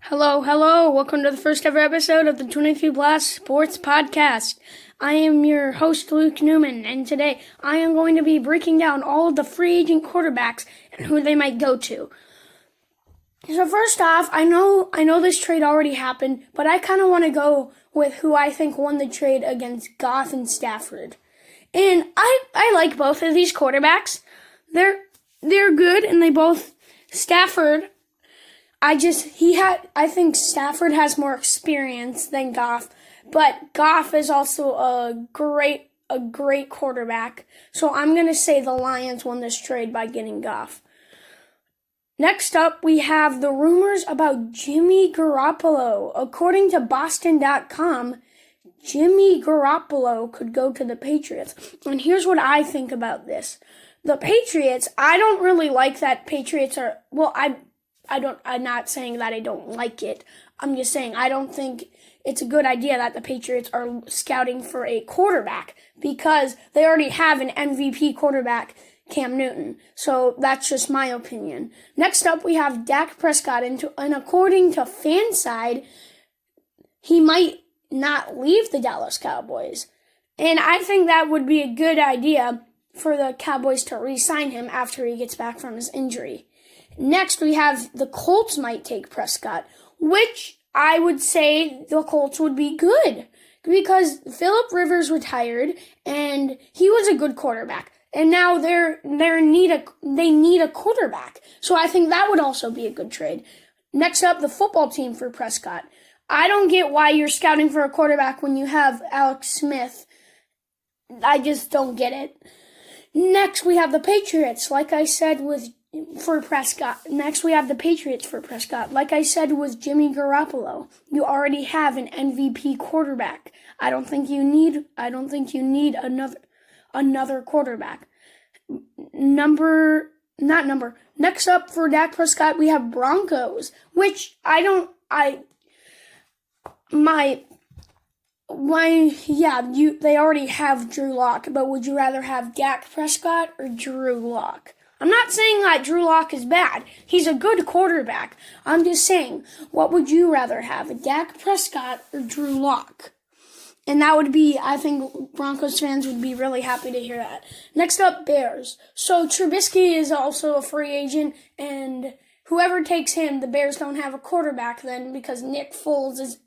Hello, hello. Welcome to the first ever episode of the 23 Blast Sports Podcast. I am your host, Luke Newman, and today I am going to be breaking down all of the free agent quarterbacks and who they might go to. So first off, I know this trade already happened, but I kind of want to go with who I think won the trade against Goff and Stafford. And I like both of these quarterbacks. They're good, and they both Stafford. I think Stafford has more experience than Goff, but Goff is also a great quarterback. So I'm going to say the Lions won this trade by getting Goff. Next up, we have the rumors about Jimmy Garoppolo. According to Boston.com, Jimmy Garoppolo could go to the Patriots. And here's what I think about this. The Patriots, I don't really like that Patriots are, I'm not saying that I don't like it. I'm just saying I don't think it's a good idea that the Patriots are scouting for a quarterback because they already have an MVP quarterback, Cam Newton. So that's just my opinion. Next up, we have Dak Prescott, and according to Fanside, he might not leave the Dallas Cowboys. And I think that would be a good idea for the Cowboys to re-sign him after he gets back from his injury. Next, we have the Colts might take Prescott, which I would say the Colts would be good because Phillip Rivers retired and he was a good quarterback. And now they need a quarterback. So I think that would also be a good trade. Next up, the football team for Prescott. I don't get why you're scouting for a quarterback when you have Alex Smith. I just don't get it. Next, we have the Patriots, like I said for Prescott. Next, we have the Patriots for Prescott. Like I said with Jimmy Garoppolo, you already have an MVP quarterback. I don't think you need another quarterback. Next up for Dak Prescott, we have Broncos, which they already have Drew Lock, but would you rather have Dak Prescott or Drew Lock? I'm not saying that Drew Lock is bad. He's a good quarterback. I'm just saying, what would you rather have, Dak Prescott or Drew Lock? And that would be, I think Broncos fans would be really happy to hear that. Next up, Bears. So Trubisky is also a free agent, and whoever takes him, the Bears don't have a quarterback then because Nick Foles is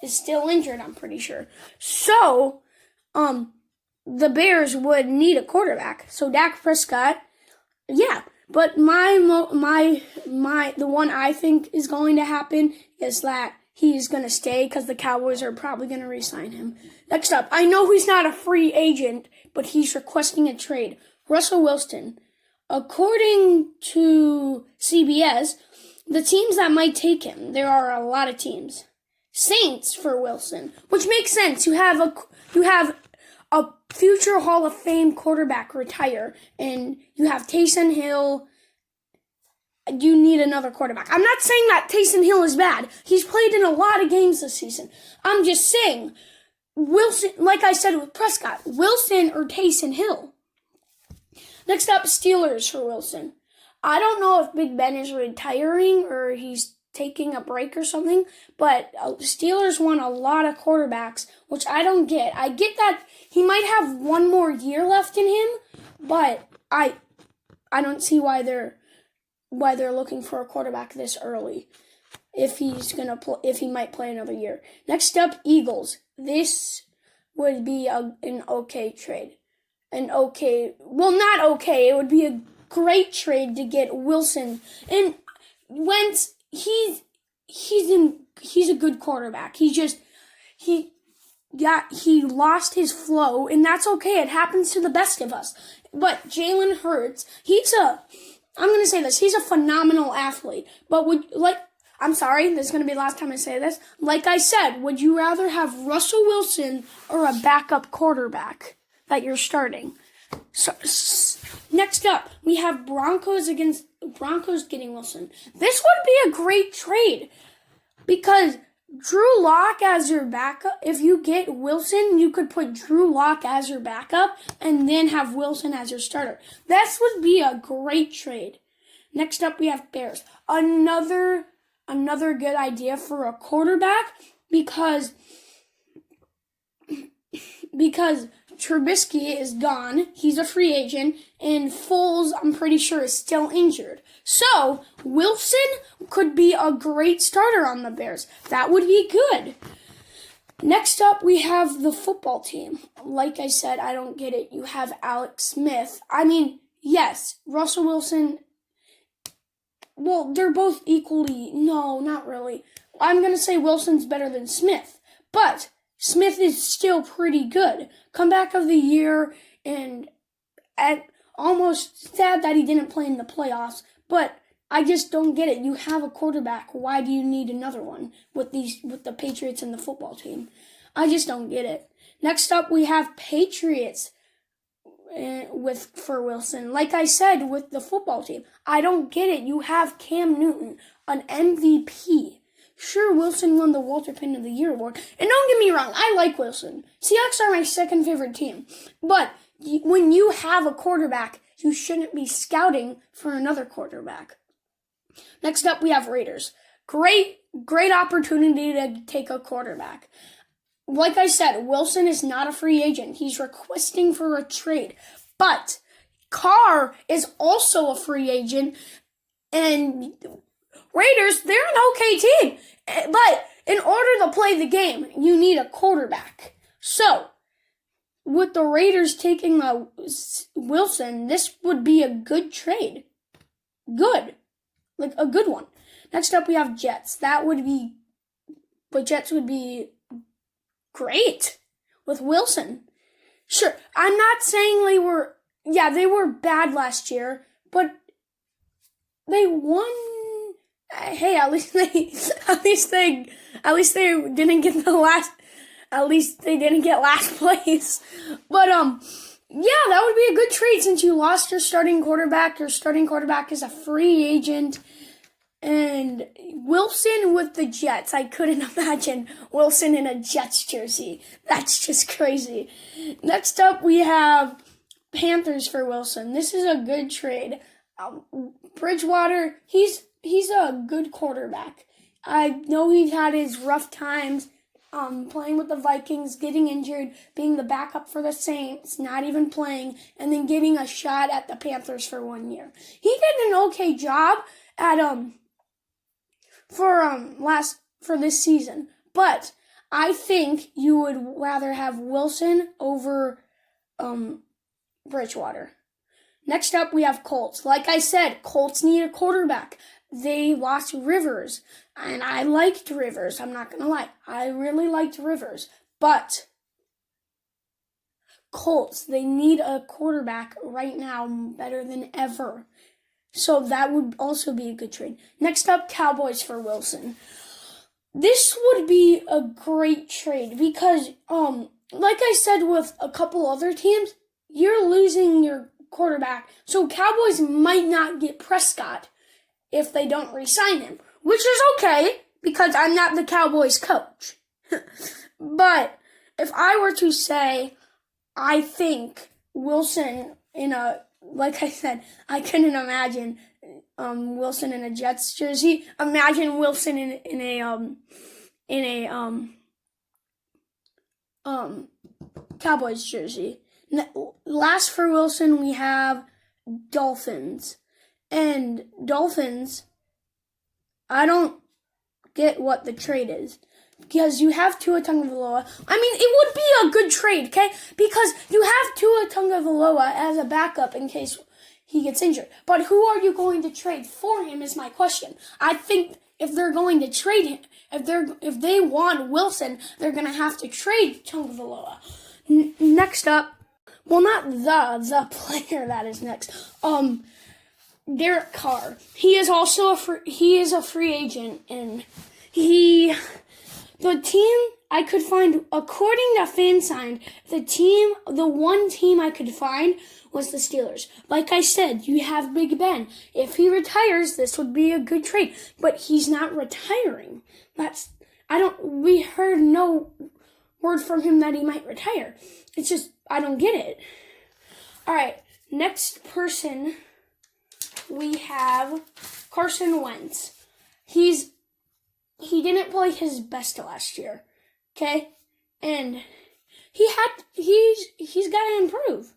still injured, I'm pretty sure. So, the Bears would need a quarterback. So Dak Prescott, yeah. But the one I think is going to happen is that he's going to stay because the Cowboys are probably going to re-sign him. Next up, I know he's not a free agent, but he's requesting a trade. Russell Wilson. According to CBS, the teams that might take him, there are a lot of teams. Saints for Wilson, which makes sense. You have a future Hall of Fame quarterback retire, and you have Taysom Hill. You need another quarterback. I'm not saying that Taysom Hill is bad. He's played in a lot of games this season. I'm just saying, Wilson, like I said with Prescott, Wilson or Taysom Hill. Next up, Steelers for Wilson. I don't know if Big Ben is retiring or he's taking a break or something, but Steelers want a lot of quarterbacks, which I don't get. I get that he might have one more year left in him, but I don't see why they're looking for a quarterback this early if he might play another year. Next up, Eagles. This would be an okay trade. Not okay. It would be a great trade to get Wilson. And Wentz, he's a good quarterback. He lost his flow, and that's okay. It happens to the best of us. But Jalen Hurts, I'm going to say this, he's a phenomenal athlete. But I'm sorry, this is going to be the last time I say this. Like I said, would you rather have Russell Wilson or a backup quarterback that you're starting? So, next up, we have Broncos getting Wilson. This would be a great trade because Drew Lock as your backup. If you get Wilson, you could put Drew Lock as your backup and then have Wilson as your starter. This would be a great trade. Next up, we have Bears. Another another good idea for a quarterback because Trubisky is gone. He's a free agent. And Foles, I'm pretty sure, is still injured. So, Wilson could be a great starter on the Bears. That would be good. Next up, we have the football team. Like I said, I don't get it. You have Alex Smith. I mean, yes, Russell Wilson. Well, they're both equally. No, not really. I'm going to say Wilson's better than Smith. But Smith is still pretty good. Comeback of the year, and almost sad that he didn't play in the playoffs. But I just don't get it. You have a quarterback. Why do you need another one with the Patriots and the football team? I just don't get it. Next up, we have Patriots for Wilson. Like I said, with the football team, I don't get it. You have Cam Newton, an MVP. Sure, Wilson won the Walter Payton of the Year award. And don't get me wrong, I like Wilson. Seahawks are my second favorite team. But when you have a quarterback, you shouldn't be scouting for another quarterback. Next up, we have Raiders. Great opportunity to take a quarterback. Like I said, Wilson is not a free agent. He's requesting for a trade. But Carr is also a free agent. And Raiders, they're an okay team. But in order to play the game, you need a quarterback. So, with the Raiders taking Wilson, this would be a good trade. Good. Like a good one. Next up, we have Jets. Jets would be great with Wilson. Sure, I'm not saying they were bad last year, but they won. Hey, at least they didn't get they didn't get last place. But yeah, that would be a good trade since you lost your starting quarterback. Your starting quarterback is a free agent. And Wilson with the Jets. I couldn't imagine Wilson in a Jets jersey. That's just crazy. Next up, we have Panthers for Wilson. This is a good trade. Bridgewater, he's a good quarterback. I know he's had his rough times playing with the Vikings, getting injured, being the backup for the Saints, not even playing, and then getting a shot at the Panthers for 1 year. He did an okay job at for this season, but I think you would rather have Wilson over Bridgewater. Next up, we have Colts. Like I said, Colts need a quarterback. They lost Rivers, and I liked Rivers. I'm not going to lie. I really liked Rivers. But Colts, they need a quarterback right now better than ever. So that would also be a good trade. Next up, Cowboys for Wilson. This would be a great trade because, like I said with a couple other teams, you're losing your quarterback. So Cowboys might not get Prescott if they don't re-sign him, which is okay because I'm not the Cowboys coach. But if I were to say, I think Wilson like I said, I couldn't imagine Wilson in a Jets jersey. Imagine Wilson in a Cowboys jersey. Last for Wilson, we have Dolphins. And Dolphins, I don't get what the trade is. Because you have Tua Tagovailoa. I mean, it would be a good trade, okay? Because you have Tua Tagovailoa as a backup in case he gets injured. But who are you going to trade for him is my question. I think if they're going to trade him, if they want Wilson, they're going to have to trade Tagovailoa. Next up, well, not the player that is next. Derek Carr. He is also a free agent, and the team I could find, according to FanSign, the one team I could find was the Steelers. Like I said, you have Big Ben. If he retires, this would be a good trade. But he's not retiring. We heard no word from him that he might retire. It's just, I don't get it. Alright, next person, we have Carson Wentz. He's he didn't play his best last year, okay? And he's got to improve.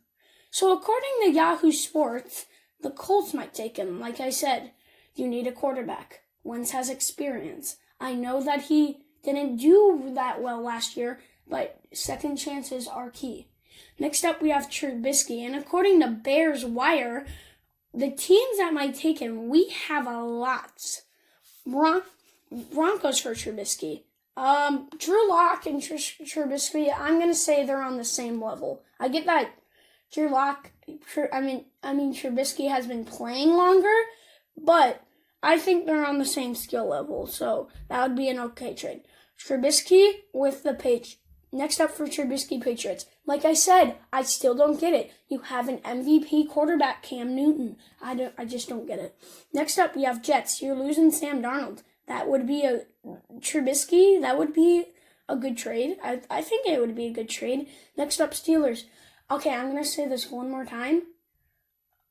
So according to Yahoo Sports, the Colts might take him. Like I said, you need a quarterback. Wentz has experience. I know that he didn't do that well last year, but second chances are key. Next up, we have Trubisky. And according to Bears Wire, the teams that might take him, we have a lot. Broncos for Trubisky. Drew Lock and Trubisky, I'm going to say they're on the same level. I get that Trubisky has been playing longer, but I think they're on the same skill level, so that would be an okay trade. Trubisky with the Patriots. Next up for Trubisky, Patriots. Like I said, I still don't get it. You have an MVP quarterback, Cam Newton. I just don't get it. Next up, we have Jets. You're losing Sam Darnold. That would be a Trubisky. That would be a good trade. I think it would be a good trade. Next up, Steelers. Okay, I'm going to say this one more time.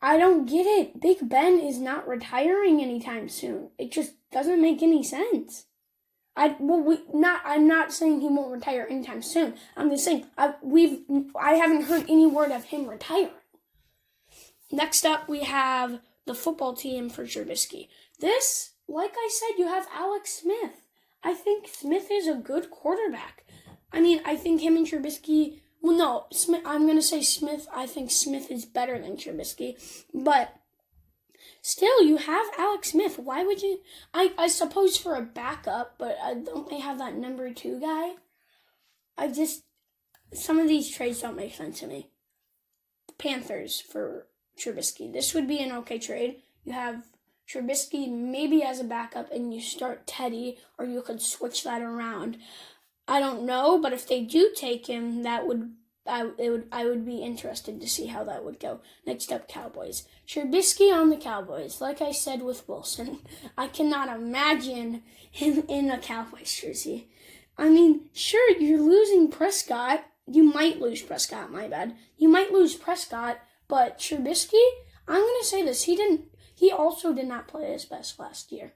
I don't get it. Big Ben is not retiring anytime soon. It just doesn't make any sense. I'm not saying he won't retire anytime soon. I'm just saying I haven't heard any word of him retiring. Next up, we have the football team for Trubisky. This, like I said, you have Alex Smith. I think Smith is a good quarterback. I think him and Trubisky. Well, no, Smith. I'm gonna say Smith. I think Smith is better than Trubisky, but. Still, you have Alex Smith. Why would you? I suppose for a backup, but don't they have that number 2 guy? Some of these trades don't make sense to me. Panthers for Trubisky. This would be an okay trade. You have Trubisky maybe as a backup, and you start Teddy, or you could switch that around. I don't know, but if they do take him, I would be interested to see how that would go. Next up, Cowboys. Trubisky on the Cowboys. Like I said with Wilson, I cannot imagine him in a Cowboys jersey. Sure, you're losing Prescott. You might lose Prescott, my bad. You might lose Prescott, but Trubisky, I'm going to say this. He also did not play his best last year.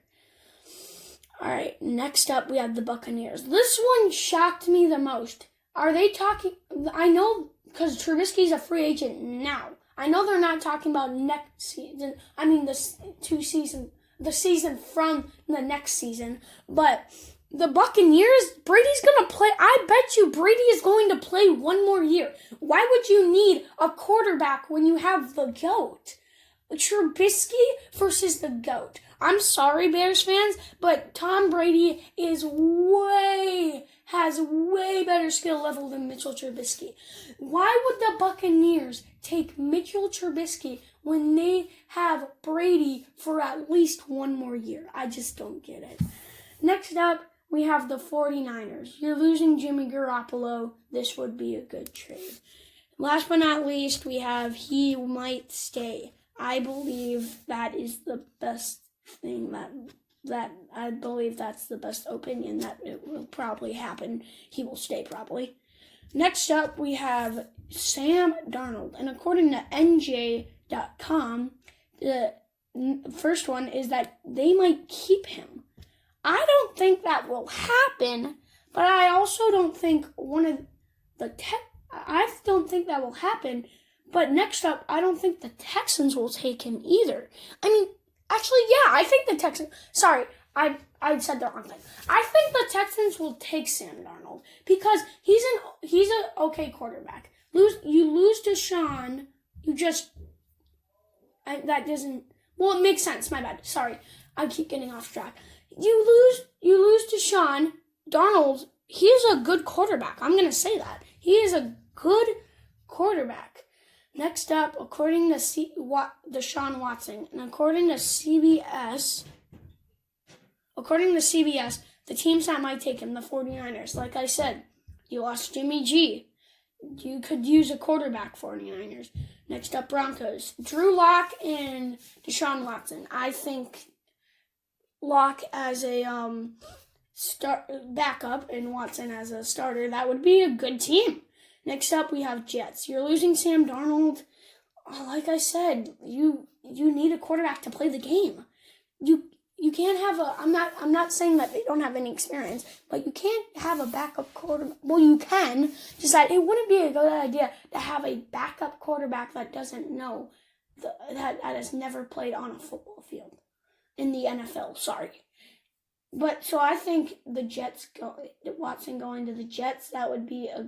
All right, next up, we have the Buccaneers. This one shocked me the most. Are they talking? I know because Trubisky's a free agent now. I know they're not talking about next season. The season from the next season. But the Buccaneers, Brady's going to play. I bet you Brady is going to play one more year. Why would you need a quarterback when you have the GOAT? Trubisky versus the GOAT. I'm sorry, Bears fans, but Tom Brady has way better skill level than Mitchell Trubisky. Why would the Buccaneers take Mitchell Trubisky when they have Brady for at least one more year? I just don't get it. Next up, we have the 49ers. You're losing Jimmy Garoppolo. This would be a good trade. Last but not least, we have he might stay. I believe that is the best thing that I believe that's the best opinion that it will probably happen. He will stay probably. Next up, we have Sam Darnold. And according to NJ.com, the first one is that they might keep him. I don't think that will happen, but I also don't think I don't think that will happen. But next up, I don't think the Texans will take him either. Actually, yeah, I think the Texans... Sorry, I said the wrong thing. I think the Texans will take Sam Darnold because he's an okay quarterback. You lose Deshaun, it makes sense, my bad. Sorry, I keep getting off track. You lose Deshaun, Darnold, he is a good quarterback. I'm going to say that. He is a good quarterback. Next up, according to Deshaun Watson, and according to CBS, the teams that might take him, the 49ers, like I said, you lost Jimmy G. You could use a quarterback, 49ers. Next up, Broncos. Drew Lock and Deshaun Watson. I think Lock as a backup and Watson as a starter, that would be a good team. Next up, we have Jets. You're losing Sam Darnold. Like I said, you need a quarterback to play the game. You can't have I'm not saying that they don't have any experience, but you can't have a backup quarterback. Well, you can, just that it wouldn't be a good idea to have a backup quarterback that doesn't know, that has never played on a football field in the NFL, sorry. But, so I think Watson going to the Jets, that would be a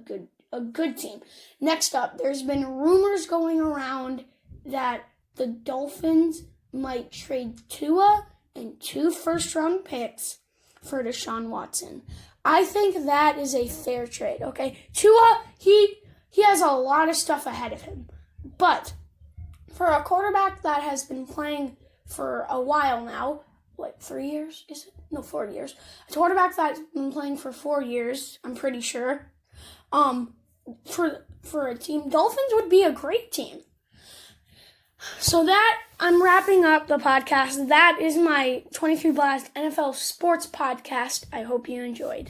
good team. Next up, there's been rumors going around that the Dolphins might trade Tua and 2 first-round picks for Deshaun Watson. I think that is a fair trade, okay? Tua, he has a lot of stuff ahead of him. But for a quarterback that has been playing for a while now, 3 years? Is it? No, 4 years. A quarterback that's been playing for 4 years, I'm pretty sure. For a team, Dolphins would be a great team. So I'm wrapping up the podcast. That is my 23 Blast NFL Sports Podcast. I hope you enjoyed.